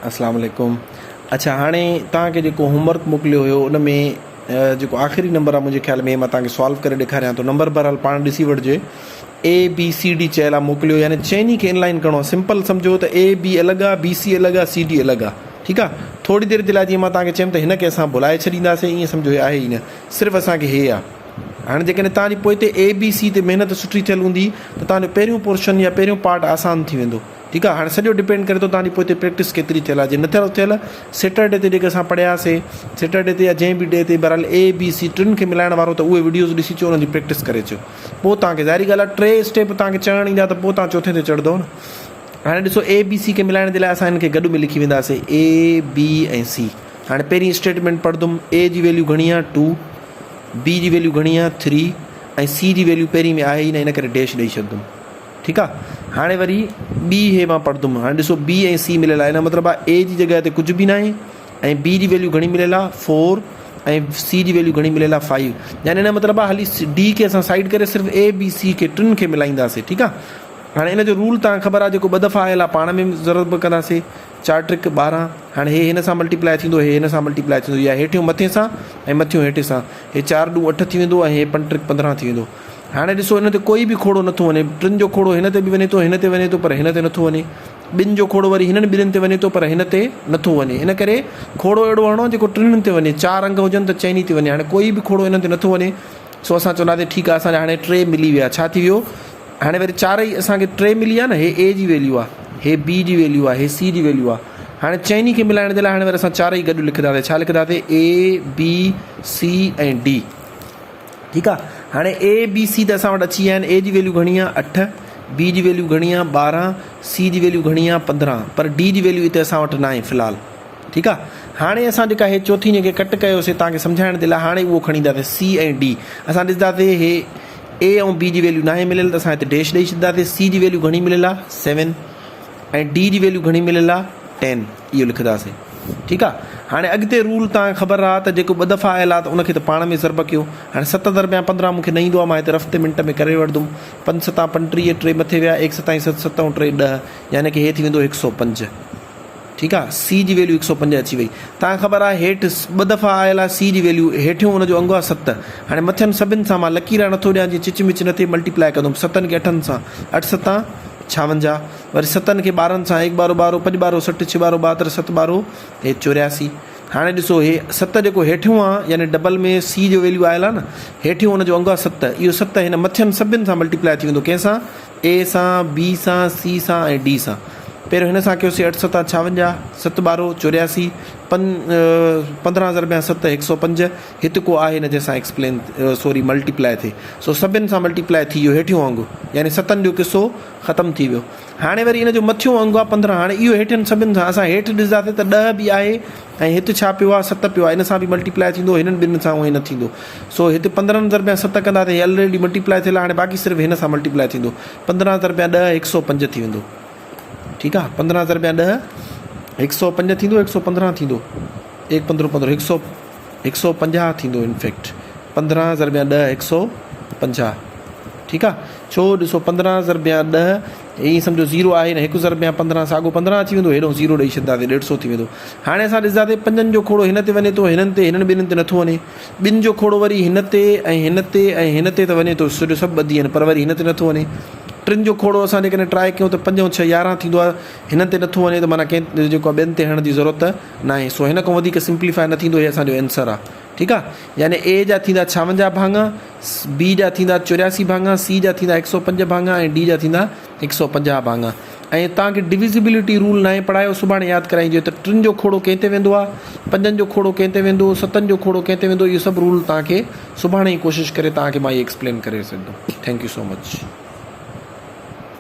अस्सलाम वालेकुम। अच्छा हाणे तव्हांखे जेको होमवर्क मोकिलियो हुयो उन में जेको आख़िरी नंबर आहे मुंहिंजे ख़्याल में मां तव्हांखे सॉल्व करे ॾेखारियां थो। नंबर बहरहाल पाण ॾिसी वठिजे। ABCD चयल आहे मोकिलियो, यानी चइनी खे इनलाइन करिणो आहे। सिंपल सम्झो त AB अलॻि आहे, BC अलॻि आहे, CD अलॻि आहे। ठीकु आहे। थोरी देरि जे लाइ जीअं मां तव्हांखे चयुमि त हिन खे असां भुलाए छॾींदासीं, ईअं सम्झो हे आहे ई न, सिर्फ़ु असांखे हे आहे। हाणे जेकॾहिं तव्हांजी पोइ ते ABC ते महिनत सुठी थियल हूंदी त तव्हांजो पहिरियों पोर्शन या पहिरियों पार्ट आसान थी वेंदो। ठीकु आहे। हाणे सॼो डिपेंड करे थो तव्हांजी पोइ ते प्रैक्टिस केतिरी थियल आहे। जे न थियल सैटरडे ते जेके असां पढ़ियासीं, सैटरडे ते या जंहिं बि डे ते बहरहाल ABC टिनि खे मिलाइण वारो, त उहे वीडियोज़ ॾिसी अचो, उन्हनि जी प्रैक्टिस करे अचो। पोइ तव्हांखे ज़ाहिरी ॻाल्हि आहे 3 स्टेप तव्हांखे चढ़ण ईंदा त पोइ तव्हां चौथे ते चढ़ंदो न। हाणे ॾिसो ABC खे मिलाइण जे लाइ असां हिन खे गॾु में लिखी वेंदासीं A B ऐं C। हाणे पहिरीं स्टेटमेंट पढ़ंदुमि। A जी वैल्यू घणी आहे 2, B जी वैल्यू घणी आहे 3 ऐं C जी वैल्यू पहिरीं में आहे ई न, इन करे डैश ॾेई छॾंदुमि। ठीकु आहे। हाणे वरी B हे मां पढ़ंदुमि। हाणे ॾिसो B ऐं C मिलियल आहे, इन मतिलबु आहे A जी जॻह ते कुझु बि न आहे ऐं B जी वैल्यू घणी मिलियल आहे 4 ऐं C जी वैल्यू घणी मिलियल आहे 5। यानी इन मतिलबु आहे हाली D खे असां साइड करे सिर्फ़ु A B C खे टिनि खे मिलाईंदासीं। ठीकु आहे। हाणे इन जो रूल तव्हांखे ख़बर आहे, जेको 2 दफ़ा आयल आहे पाण में ज़रूरत बि कंदासीं। 4 ट्रिक 12। हाणे हे हिन सां मल्टीप्लाए थींदो, हे हिन सां मल्टीप्लाए थींदो, या हेठियों मथे सां ऐं मथियों हेठि सां। हे 4 ॾूं 8 थी वेंदो ऐं हे 5 ट्रिक 15 थी वेंदो। हाणे ॾिसो हिन ते कोई बि खोड़ो नथो वञे। 3 जो खोड़ो हिन ते बि वञे थो, हिन ते वञे थो, पर हिन ते नथो वञे। 2 जो खोड़ो वरी हिननि ॿिन्हिनि ते वञे थो, पर हिन ते नथो वञे। इन करे खोड़ो अहिड़ो हणो जेको 3 ते वञे। 4 अंग हुजनि त चइनी ते वञे। हाणे कोई बि खोड़ो हिन ते नथो वञे, सो असां चवंदासीं ठीकु आहे, असांजा हाणे 3 मिली विया। छा थी वियो? हाणे वरी 4 ई असांखे 3 मिली आहे न। हे A जी वैल्यू आहे, हे B जी वैल्यू आहे, हे C जी वैल्यू आहे। हाणे चइनी खे मिलाइण जे लाइ हाणे वरी असां 4 ई गॾु लिखंदासीं। छा लिखंदासीं? A B C ऐं D। ठीकु आहे। हाणे A B C त असां वटि अची विया आहिनि। A जी वैल्यू घणी आहे 8, B जी वैल्यू घणी आहे 12, C जी वैल्यू घणी आहे 15, पर D जी वैल्यू हिते असां वटि न आहे फ़िलहालु। ठीकु आहे। हाणे असां जेका हे चौथी खे कट कयोसीं तव्हांखे सम्झाइण जे लाइ, हाणे उहो खणी ईंदासीं C ऐं D। असां ॾिसंदासीं हे A ऐं B जी वैल्यू न आहे मिलियल, त असां हिते डैश ॾेई छॾींदासीं। C जी वैल्यू घणी मिलियल आहे 7 ऐं D जी वैल्यू घणी मिलियल आहे 10, इहो लिखंदासीं। ठीकु आहे। हाणे अॻिते रूल तव्हांखे ख़बर आहे त जेको 2 दफ़ा आयल आहे त उनखे त पाण में ज़रब कयो। हाणे 7 दरमियान 15 मूंखे न ईंदो आहे, मां हिते रफ़्ते मिंट में करे वठंदुमि। 5 7 35, 3 मथे विया, 1 7 7 7 ऐं 3 10, यानी कि हे थी वेंदो 105। ठीकु आहे। C जी वैल्यू 105 अची वई। तव्हांखे ख़बर आहे हेठि 2 दफ़ा आयल आहे C जी वैल्यू, हेठियों हुनजो अंगु आहे 7। हाणे मथियनि सभिनि सां मां लकीर नथो ॾियां, जीअं चिच न थिए, मल्टीप्लाए कंदुमि 7 खे 8 सां। 8 7 56, वरी 7 खे 12 सां, 1 12 12, 5 12 60, 6 12 72, 7 12 हे 84। हाणे ॾिसो हे 7 जेको हेठियों आहे, यानी डबल में C जो वैल्यू आयल आहे न, हेठियों हुनजो अंगु आहे 7। इहो 7 हिन मथियनि सभिनि सां मल्टीप्लाए थी वेंदो। कंहिंसां? A सां, B सां, C सां ऐं D सां। पहिरियों हिन सां कयोसीं 8 7 56, 7 12 84, 15 दरमियान 7 105। हिते को आहे न जंहिंसां मल्टीप्लाए थिए, सो सभिनि सां मल्टीप्लाए थी वियो हेठियों अंगु, यानी 7 जो किसो ख़तमु थी वियो। हाणे वरी इन जो मथियों अंगु आहे 15। हाणे इहो हेठियनि सभिनि सां असां हेठि ॾिसंदासीं त 10 बि आहे ऐं हिते छा पियो आहे 7 पियो आहे, इन सां बि मल्टीप्लाए थींदो, हिननि ॿिन्हिनि सां उहे न थींदो। सो हिते 15 दरमियान 7 कंदासीं, हे ऑलरेडी मल्टीप्लाए थियल आहे। हाणे बाक़ी सिर्फ़ु हिन सां मल्टीप्लाए थींदो। 15 दरमियान 10 105 थी वेंदो। ठीकु आहे। 15 दरमियान 10 105 थींदो, 115 थींदो, 1 15 15 150 थींदो। इनफैक्ट 15 दरमियान 10 150। ठीकु आहे। छो ॾिसो 15 दरमियान 10 ईअं सम्झो 0 आहे न, 1 दरमियान 15 साॻो 15 अची वेंदो, हेॾो 0 ॾेई छॾींदासीं, 150 थी वेंदो। हाणे असां ॾिसंदासीं 5 जो खोड़ो हिन ते वञे थो, हिननि ते, हिननि ॿिन्हिनि ते नथो वञे। 2 जो खोड़ो वरी हिन ते ऐं हिन ते ऐं हिन ते त वञे थो, सॼो सभु ॿधी आहिनि, पर वरी हिन ते नथो वञे। 3 जो खोड़ो असां जेकॾहिं ट्राए कयूं त 5 6 11 थींदो आहे, हिन ते नथो वञे, त माना कंहिं जेको ॿियनि ते हणण जी ज़रूरत न आहे। सो हिन खां वधीक सिंप्लीफाई न थींदो, इहो असांजो आंसर आहे। ठीकु आहे। यानी A जा थींदा 56 भाङा, B जा थींदा 84 भाङा, C जा थींदा 105 भाङा ऐं D जा थींदा 150 भाङा। ऐं तव्हांखे डिविजिबिलिटी रूल न आहे पढ़ायो, सुभाणे यादि कराईंजो त 3 जो खोड़ो कंहिं ते वेंदो आहे, 5 जो खोड़ो कंहिं ते वेंदो, 7 जो खोड़ो कंहिं ते वेंदो। इहो सभु रूल तव्हांखे सुभाणे ई कोशिशि करे तव्हांखे मां इहे एक्सप्लेन करे सघंदुमि। Thank you so much.